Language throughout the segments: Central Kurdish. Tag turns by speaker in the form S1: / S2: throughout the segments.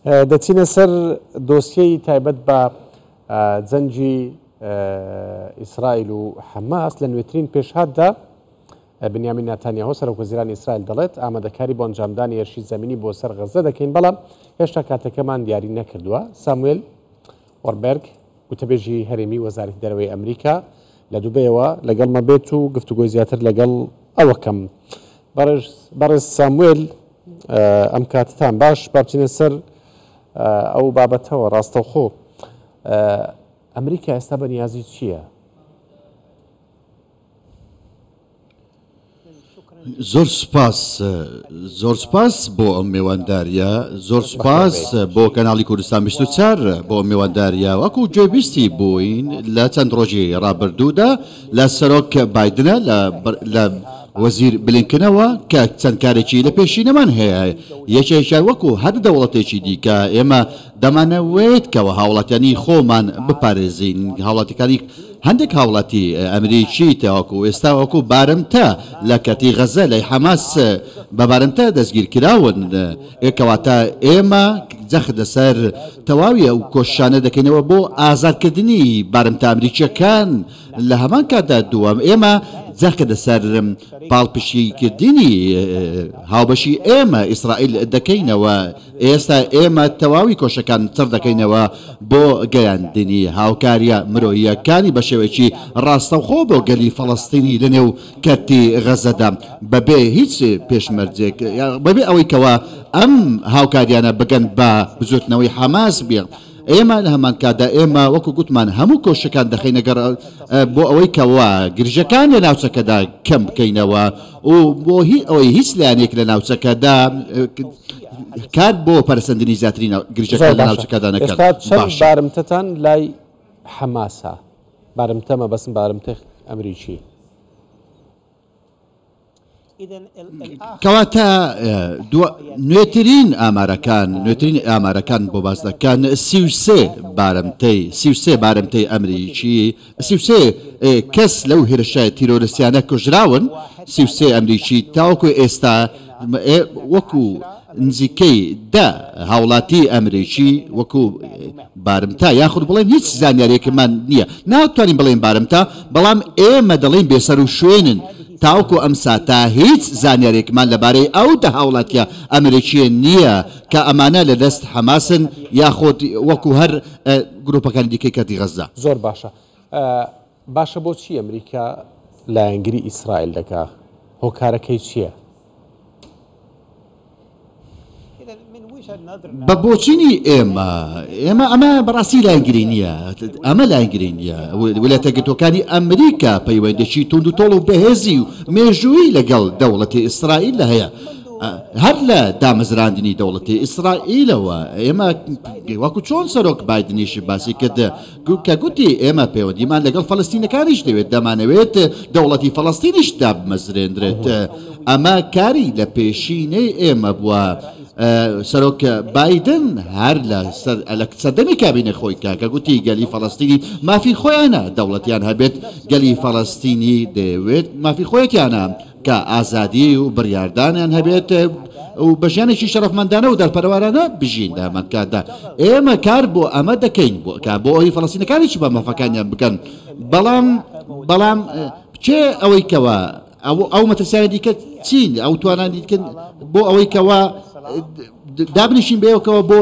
S1: دەچینە سەر دۆسیەی تایبەت بە جەنجی ئیسرائیل و حەماس لە نوێترین پێشهاتدا بنیامین نەتانیاهۆ سەرۆکوەزیرانی ئیسرائیل دەڵێت ئامادەکاری بۆ ئەنجامدانی هێرشی زەمینی بۆ سەر غەزە دەکەین، بەڵام هێشتا کاتەکەمان دیاری نەکردووە. ساموێل وەربەرگ وتەبێژی هەرێمی وەزارەتی دەرەوەی ئەمریکا لە دووبەیەوە لەگەڵمە بێت و گفتوگۆی زیاتر لەگەڵ ئەوەکەم. بەڕێز ساموێل ئەم کاتتان باش با بچینە سەر ئەو بابەتەوە. ڕاستەوخۆ ئەمریکا ئێستا بەنیازی چییە؟
S2: زۆر سپاس بۆ ئەم میێوانداریە، زۆر سپاس بۆ کەناڵی کوردستان 24 بۆ ئەم میێوانداریە. وەکو گوێبیستی بووین لە چەند ڕۆژی ڕابردوودا لە سەرۆک بایدنە لە وەزیر بلینکنەوە کە چەند کارێکی لە پێشینەمان هەیە. یەکێکیان وەکو هەر دەوڵەتێکی دیکە ئێمە دەمانەوێت کەەوە هاوڵاتیانی خۆمان بپارێزین. هاوڵاتەکانی هەندێک هاوڵاتی ئەمریکی تاوەکو ئێستا وەکو بارمتە لە کەتی غەزە لای حەماس بە بارمتە دەستگیر کراون. کەواتە ئێمە جەخت لەسەر تەواوی ئەو کۆشانە دەکەینەوە بۆ ئازادکردنی بارمتە ئەمریکیەکان. لە هەمان کاتدا دووەم ئێمە جەخت لەسەر پاڵپشیکردنی هاوبەشی ئێمە ئیسرائیل دەکەینەوە. ئێستا ئێمە تەواوی کۆشەکان چڕ دەکەینەوە بۆ گەیاندنی هاوکاریە مرۆییەکانی بە شێوەیەکی ڕاستەوخۆ بۆ گەلی فەڵەستینی لەنێو کەتی غەزەدا بەبێ هیچ پێشمەرجێک، بەبێ ئەوەی کەوە ئەم هاوکاریانە بگەن بە بزوتنەوەی حەماس بێ. ئێمە لە هەمان کاتدا ئێمە وەکو گوتمان هەموو کۆشەکان دەخینەگەڕ بۆ ئەوەی کەوا گرژەکان لە ناوچەکەدا کەم بکەینەوە و بۆ ئەوەی هیچ لایەنێک لە ناوچەکەدا کات بۆ پەرسەندنی زیاترین گرژەکان لە ناوچەکەدا نەکات.
S1: چەند بارمتەتان لای حەماسە؟ بارمتە مەبەستم بارمتە ئەمریکی.
S2: کەواتە نوێترین ئامارەکان بۆ باز دەکەن 33 بارمتەی ئەمریکی 33 کەس لەو هێرشە تیرۆریستیانە کوژراون. 33 ئەمریکی تاوەکو ئێستا وەکو نزیکەی هاوڵاتی ئەمریکی وەکو بارمتە یاخود بڵێن هیچ زانیاریەکەمان نییە، ناتوانین بڵێن بارمتە، بەڵام ئێمە دەڵێن بێسەر و شوێنن. تاوکو ئەمسا تا هیچ زانیارێکمان لەبارەی ئەو هاوڵاتیە ئەمریکیە نییە کە ئەمانە لە دەست حەماسن یاخۆت وەکو هەر گروپەکانی دیکەی کەتی غەزە.
S1: زۆر باشە بۆچی ئەمریکا لایەنگری ئیسرائیل دەکا؟ هۆکارەکەی چییە؟
S2: بە بۆچینی ئێمە ئەمە بەڕاستی لایەنگری نییە، ئەمە لایەنگری نییە. ویلایەتە یەکگرتووەکانی ئەمریکا پەیوەندێکی توند و تۆڵ و بەهێزی و مێژووی لەگەڵ دەوڵەتی ئیسرائیل هەیە. هەر لە دامەزراندنی دەوڵەتی ئیسرائیلەوە ئێمە وەکو چۆن سەرۆک بایدنیشی باسی کرد کە گوتی ئێمە پەیوەندیمان لەگەڵ فەڵەستینەکانیش دەوێت، دەمانەوێت دەوڵەتی فەڵەستینیش دابمەزرێنرێت. ئەمە کاری لە پێشینەی ئێمە بووە. سەرۆک بایدن هەر لە سەردەمی کابینە خۆی کە گوتی گەلی فەڵەستینی مافی خۆیانە، دەوڵەتیان هەبێت گەلی فەڵەستینی دەوێت مافی خۆیەتیانە کە ئازادی و بڕیاردانیان هەبێت و بەژیانێکی شەرەفمەندانە و دەرپەروارانە بژین لە هەمان کاتدا. ئێمە کار بۆ ئەمە دەکەین بۆ ئەوی فەڵەستینەکانیش بە مەفەکانیان بکەن، بەڵام چێ ئەوەی کەوە ئەو مەترسیانە دیکە چین ئەو توانانی دیکەن بۆ ئەوەی کەوە دابنیشین بێوەکەوە بۆ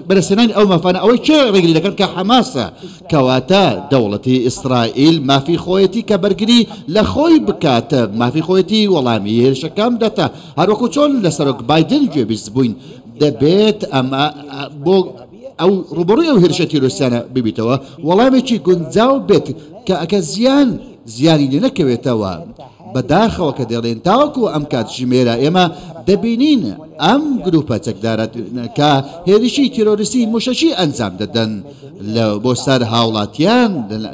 S2: بەرەسێنانی ئەو مەفانە ئەوەی چێ ڕێگری دەکەن کە حەماسە. کەواتە دەوڵەتی ئیسرائیل مافی خۆیەتی کە بەرگری لە خۆی بکاتە، مافی خۆیەتی وەڵامی هێرشەکان بداتە. هەروەکو چۆن لە سەرۆک بایدن گوێبیست بووین دەبێت ئەمە بۆ ئەو ڕوبەڕووی ئەو هێرشە تیرۆریستیانە ببیتەوە وەڵامێکی گونجاو بێت کە ئەکە زیانی لێ نەکەوێتەوە. بەداخەوە کە دەڵێن تاوەکو ئەم کات ژمێرە ئێمە دەبینین ئەم گروپە چەکدارە کە هێرشی تیرۆریستی موشەشی ئەنجام دەدەن بۆ سەر هاوڵاتیان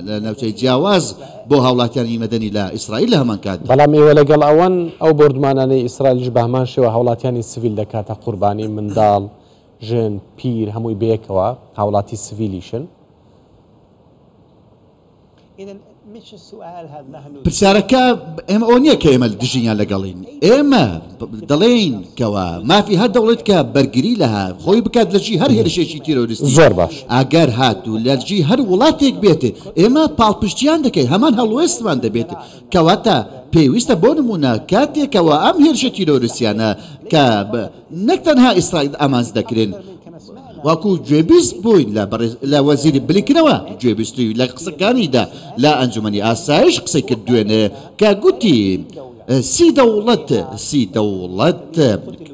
S2: لە ناوچەی جیاواز بۆ هاوڵاتیانی مەدەنی لە ئیسرائیل لە هەمان کات.
S1: بەڵام ئێوە لەگەڵ ئەوەن ئەو بردمانانەی ئیسرائیلش بە هەمان شێوە هاوڵاتیانی سڤیل دەکاتە قوربانی، منداڵ، ژن، پیر هەمووی بەیەکەوە هاوڵاتی سڤیلیشن.
S2: پرسیارەکە ئێمە ئەو نییە کە ئێمە دژیان لەگەڵین ئێمە دەڵێن کەوا مافی هەر دەوڵێت کە بەرگری لەها خۆی بکات لەژی هەر هێرشێکی تیرۆریستی
S1: زۆر باش
S2: ئەگەر هاتوو لەرجی هەر وڵاتێک بێتێ ئێمە پاڵپشتیان دەکەین هەمان هەڵوێستمان دەبێت کەواتە پێویستە بۆ نمونە کاتێکەوە ئەم هێرشە تیرۆریسیانە کە نەک تەنها ئیسرائیل ئامانج دەکرێن واکو گوێبیست بووین لە وەزیری بلیکردنەوە گوێبیستوی لە قسەکانیدا لە ئەنجومەنی ئاسایش قسەی کردوێنێ کە گوتی سی دەوڵەت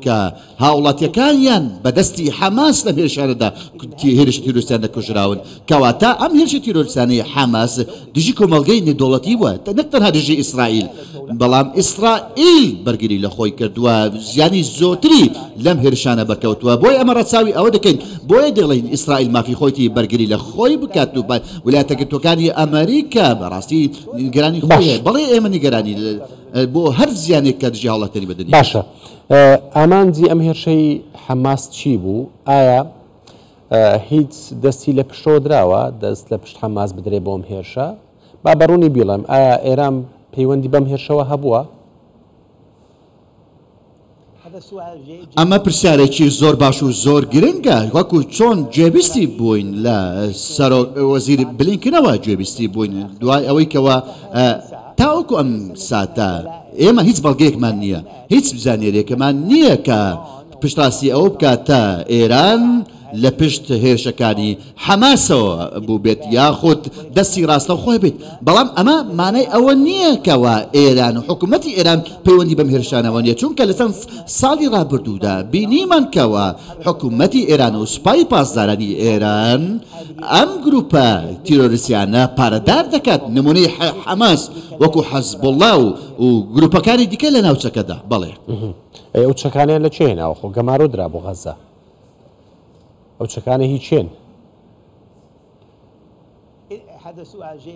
S2: کە هاوڵاتیەکانیان بەدەستی حەماس لە هێرشانەدا هێرشە تیرۆریستیان دەکوژراون کەواتە ئەم هێرشە تیرۆریستانەی حەماس دژی کۆمەڵگەی نێودەوڵەتی وە نەک تەنها دژی ئیسرائیل بەڵام ئیسرائیل بەرگری لە خۆی کردووە زیانی زۆتری لەم هێرشانە بەرکەوتووە بۆی ئەمە ڕەچاوی ئەوە دەکەین بۆیە دەڵێن ئیسرائیل مافی خۆیتی بەرگری لە خۆی بکات و ویلایەتە یەکگرتووەکانی ئەمریکا بەڕاستی نیگەرانی خۆیە بەڵێ ئێمە نیگەرانی بۆ هەر زیانێک کە دژی هاوڵاتیانی بەدەنی
S1: باشە ئامانجی ئەم هێرشەی حەماس چی بوو ئایا هیچ دەستی لە پشتۆ دراوە دەست لە پشت حەماس بدرێ بۆم هێرشە با بەڕوونی بیڵێم ئایا ئێران پەیوەندی بەم هێرشەوە هەبووە
S2: ئەمە پرسیارێکی زۆر باش و زۆر گرنگە وەکو چۆن گوێبیستی بووین لە وەزیری بلینکردنەوە گوێبیستی بووین دوای ئەوەی کەوە تاوەکو ئەم ساتە ئێمە هیچ بەڵگەیەکمان نییە هیچ بزانێرێکەمان نییە کە پشتڕاستی ئەوە بکاتە ئێران لە پشت هێرشەکانی حەماسەوە بوو بێت یاخود دەستی ڕاستە خۆی بێت بەڵام ئەمە مانای ئەوە نییە کەوە ئێران و حکوومەتی ئێران پەیوەندی بەم هێرشانەوە نیە چونکە لە چەند ساڵی ڕابردوودا بینیمان کەوە حکوومەتی ئێران و سوپای پاسدارانی ئێران ئەم گروپە تیرۆریسیانە پارەدار دەکات نمونەی حەماس وەکو حەزبوڵڵا و گروپەکانی دیکە لە ناوچەکەدا بەڵێ
S1: ئەو چەکانیان لە چێ هێناوە خۆ گەمارۆ درا بۆ غەزە ئەو چەکانە هیچێن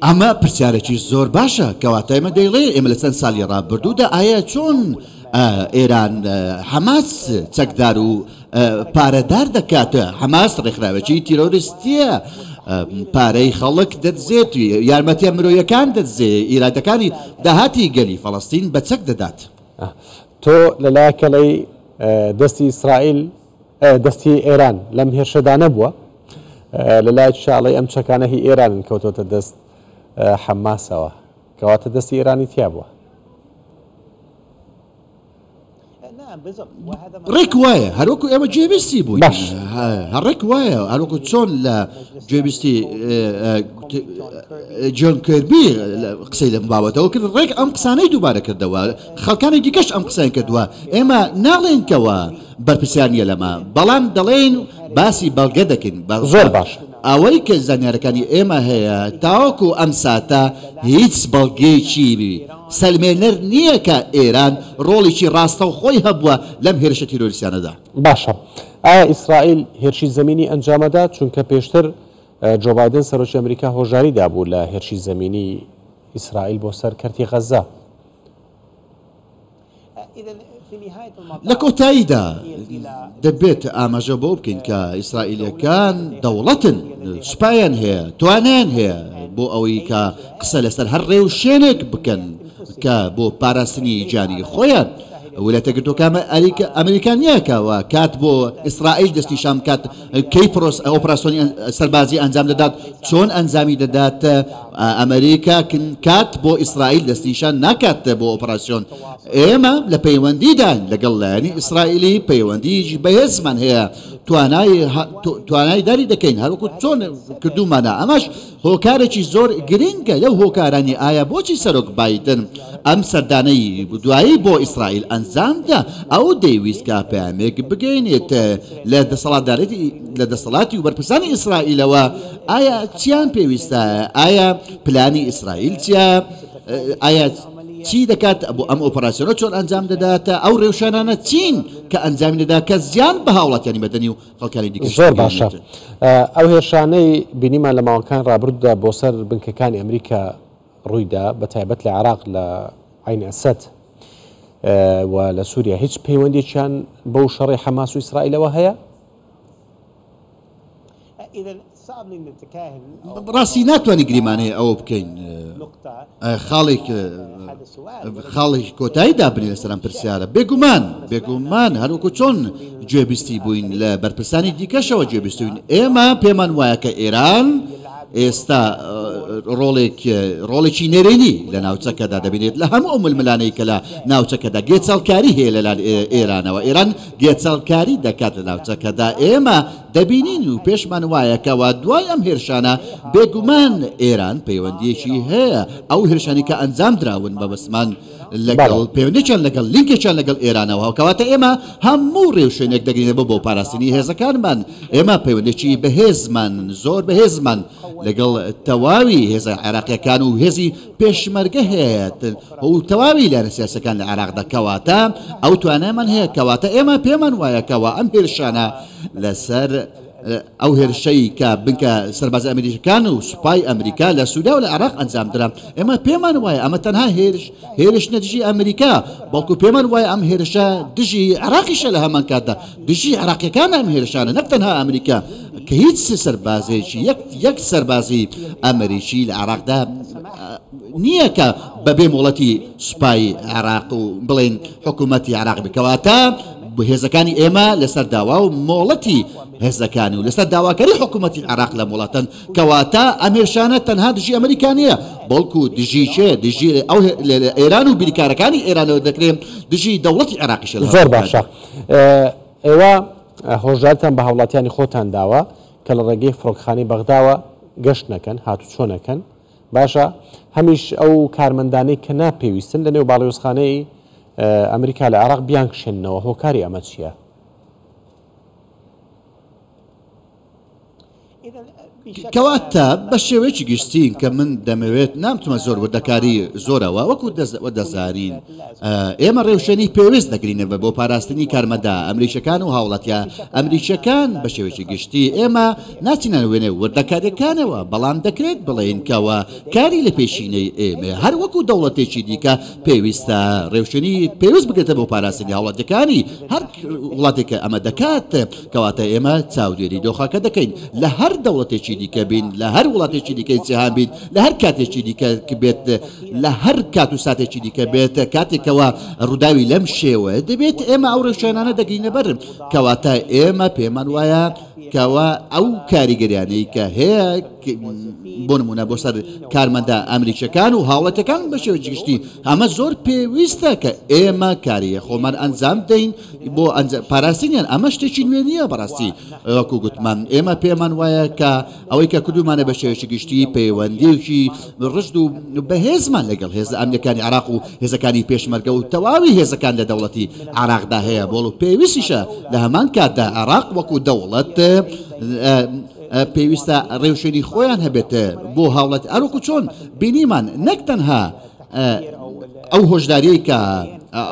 S2: ئەمە پرسیارێکی زۆر باشە کەواتە ئێمە دەیڵێ ئێمە لە چەند ساڵی ڕابردوودا ئایا چۆن ئێران حەماس چەکدار و پارەدار دەکاتە حەماس ڕێکخراوێکی تیرۆریستیە پارەی خەڵک دەدزێت یارمەتیە مرۆیەکان دەدزێ ئیرادەکانی داهاتی گەلی فەڵەستین بە چەک دەدات
S1: تۆ لەلایەکەڵەی دەستی ئیسرائیل دەستی ئێران لەم هێرشەدا نەبووە لە لای شاڵی ئەم چەکانە هی ئێرانن کەوتۆتە دەست حەماسەوە کەواتە دەستی ئێرانی تیا بووە
S2: ڕێک وایە هەروەکو ئێمە گوێبیستی بووین هەڕێک وایە هەروەکو چۆن لە گوێبیستی جۆن کێربی قسەی لەم بابەتەوە کرد ڕێک ئەم قسانەی دووبارە کردەوە خەڵکانی دیکەش ئەم قسەیان کردووە ئێمە ناڵێنکەوە بەرپرسیانیە لەمە بەڵام دەڵێن باسی بەڵگە دەکەین
S1: زۆر باش
S2: ئەوەی کە زانیارەکانی ئێمە هەیە تاوەکو ئەم ساتە هیچ بەڵگەیەکی سەلمێنەر نییە کە ئێران ڕۆڵێکی ڕاستە و خۆی هەبووە لەم هێرشە تیرۆریسیانەدا
S1: باشە ئایا ئیسرائیل هێرشی زەمینی ئەنجامەدا چونکە پێشتر جۆ بایدن سەرۆکی ئەمریکا هۆژاریدا بوو لە هێرشی زەمینی ئیسرائیل بۆ سەر کەرتی غەزە
S2: لە کۆتاییدا دەبێت ئاماژە بۆ بکەین کە ئیسرائیلەکان دەوڵەتن سوپایان هەیە توانیان هەیە بۆ ئەوەی کە قسە لەسەر هەر ڕێ و شوێنێک بکەن کە بۆ پاراستنی جانی خۆیان ویلایەتە یەکگرتووەکان ئەمریکانیەکەوە کات بۆ ئیسرائیل دەستی شام کات کەی ئۆپراسیۆنی سەربازی ئەنجام دەدات چۆن ئەنجامی دەدات ئەمریکا کات بۆ ئیسرائیل دەستنیشان ناکات بۆ ئۆپراسیۆن ئێمە لە پەیوەندیدان لەگەڵ لایەنی ئیسرائیلی پەیوەندی بەهێزمان هەیە توانای داری دەکەین هەروەکو چۆن کردومانە ئەمەش هۆکارێکی زۆر گرنگە لەو هۆکارانی ئایا بۆچی سەرۆک بایدن ئەم سەردانەی دوایی بۆ ئیسرائیل ئەنجامدا ئەو دەیویست کە پامێک بگەینێت لە دەسەڵاتی و بەرپرسانی ئیسرائیلەوە ئایا چیان پێویستە ئایا پلانی ئیسرائیل چیە ئایا چی دەکات بۆ ئەم ئۆپەراسیۆنە چۆن ئەنجام دەداتە ئەو ڕێوشانانە چین کە ئەنجامی دەدا کە زیان بە هاوڵاتیانی بەدەنی و خەڵکانی دیکە
S1: زۆر باشە ئەو هێرشانەی بینیمان لە ماوەکان ڕابردوودا بۆ سەر بنکەکانی ئەمریکا ڕوویدا بە تایبەت لە عێراق لە عین ئەسەد و لە سووریا هیچ پەیوەندێکیان بەو شەڕی حەماس و ئیسرائیلەوە هەیە؟
S2: ڕاستی ناتوانانی گریمانەیە ئەوە بکەین خاڵی کۆتایی دابنی لەسەرم پرسیارە بێگومان هەروەکو چۆن گوێبیستی بووین لە بەرپرسانی دیکەشەوە گوێبیستوین ئێمە پێمان وایە کە ئێران ئێستا ڕۆڵێکی نێرێنی لە ناوچەکەدا دەبینێت لە هەموو ئەو ململانەی کە لە ناوچەکەدا گێچەڵکاری هەیە لەلایەن ئێرانەوە ئێران گێچەڵکاری دەکات لە ناوچەکەدا ئێمە دەبینین و پێشمان وایە کەوا دوای ئەم هێرشانە بێگومان ئێران پەیوەندیەکی هەیە ئەو هێرشانی کە ئەنجام دراون بە بەسمان لەگەڵ پەیوەندیان لەگەڵ لینکێکیان لەگەڵ ئێرانەوە کەواتە ئێمە هەموو ڕێوشوێنێک دەگرینەوە بۆ پاراستنی هێزەکانمان ئێمە پەیوەندێکی بەهێزمان زۆر بەهێزمان لەگەڵ تەواوی هێزە عێراقیەکان و هێزی پێشمەرگە هەیە و تەواوی لایەنە سیاسەکان لە عێراقدا کەواتە ئەو توانایمان هەیە کەواتە ئێمە پێمان وایە کەوا ئەم هێرشانە لەسەر ئەو هێرشەی کە بنکە سەرباز ئەمریکان و سوپای ئەمریکا لە سوودا و لە عێراق ئەنجام درا ئێمە پێمان وایە ئەمە تەنها هێرش نەدژی ئەمریکا بەڵکو پێمان وایە ئەم هێرشە دژی عێراقیشە لە هەمان کاتدا دژی عێراقیەکان ئەم هێرشانە نەک تەنها ئەمریکا کە هیچ سەربازێکی یەک سەربازی ئەمریکی لە عێراقدا نییە کە بەبێ وڵەتی سوپای عێراق و بڵێن حکوومەتی عێراق بکەواتە هێزەکانی ئێمە لەسەر داوا و مۆڵەتی هێزەکانی و لەسەر داواکاری حکوومەتی عێراق لە وڵاتن کەواتە ئەمێرشانە تەنها دژی ئەمریکانیە بەڵکو دژی چێ دژی ئەو ئێران و بیرکارەکانی ئێرانەوە دەکرێن دژی دەوڵەتی عێراقیشە
S1: زۆر باشە ئێوە هۆژارتان بە هاوڵاتیانی خۆتان داوە کە لە ڕێگەی فڕۆکخانەی بەغداوە گەشت نەکەن هاتو چۆ نەکەن باشە هەمیش ئەو کارمەندانەی کە ناپێویستن لە نێو باڵێۆزخانەی ئەمریکا لە عێراق بیان کشێنەوە هۆکاری ئەمە چییە؟
S2: کەواتە بە شێوەیەکی گشتین کە من دەمەوێت نامتومە زۆر وردەکاری زۆرەوە وەکو دەزارین ئێمە ڕێوشێنی پێویست دەگرینەوە بۆ پاراستنی کارمەدا ئەمریکیەکان و هاوڵاتیە ئەمریکیەکان بە شێوەیەکی گشتی ئێمە ناچینە وێنێ وردەکاریەکانەوە بەڵام دەکرێت بڵێن کەوە کاری لە پێشینەی ئێمە هەر وەکو دەوڵەتێکی دیکە پێویستە ڕێوشێنی پێویست بگرێتە بۆ پاراستنی هاوڵاتیەکانی هەر وڵاتێکە ئەمە دەکات کەواتە ئێمە چاودێری دۆخەکە دەکەین لە هەر دەوڵەتێکی دیکە بین لە هەر وڵاتێکی دیکەی جیهان بین لە هەر کاتێکی دیکە بێت لە هەر کات و ساتێکی دیکە بێت کاتێکەوە ڕووداوی لەم شێوە دەبێت ئێمە ئەو ڕێوشێنانە دەگرینە بەرم کەواتە ئێمە پێمان وایە کەوا ئەو کاریگەریانەی کە هەیە بۆ نمونە بۆ سەر کارمەندە ئەمریکیەکان و هاوڵاتیەکان بە شێوەیەکی گشتی ئەمە زۆر پێویستە کە ئێمە کاریە خۆمان ئەنجام دەین بۆ پاراستنیان ئەمە شتێکی نوێ نییە بەڕاستی وەکو گوتمان ئێمە پێمان وایە کە ئەوەی کە کردومانە بە شێوەیەکی گشتی پەیوەندیەکی ڕشد و بەهێزمان لەگەڵ هێز ئەمریکانی عێراق و هێزەکانی پێشمەرگە و تەواوی هێزەکان لە دەوڵەتی عێراقدا هەیە بۆڵ و پێویستیشە لە هەمان کاتدا عێراق وەکو دەوڵەت پێویستە ڕێوشێنی خۆیان هەبێت بۆ هاوڵەت ئەروکو چۆن بینیمان نەک تەنها ئەو هۆشداریەی کە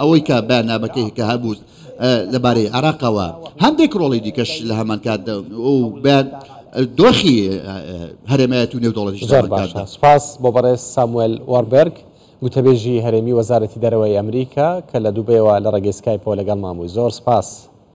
S2: ئەوەی کە بەنامەکەی کە هەبوو لەبارەی عێراقەوە هەندێک ڕۆڵی دیکەش لە هەمان کاتدا و دۆخی هەرێمەیەت و نێودەوڵەتیش
S1: زۆر باشە سپاس بۆ بەڕێز ساموێل واربەرگ وتەبێژی هەرێمی وەزارەتی دەرەوەی ئەمریکا کە لە دووبەیەوە لە ڕێگەی سکایپەوە لەگەڵ مامووی زۆر سپاس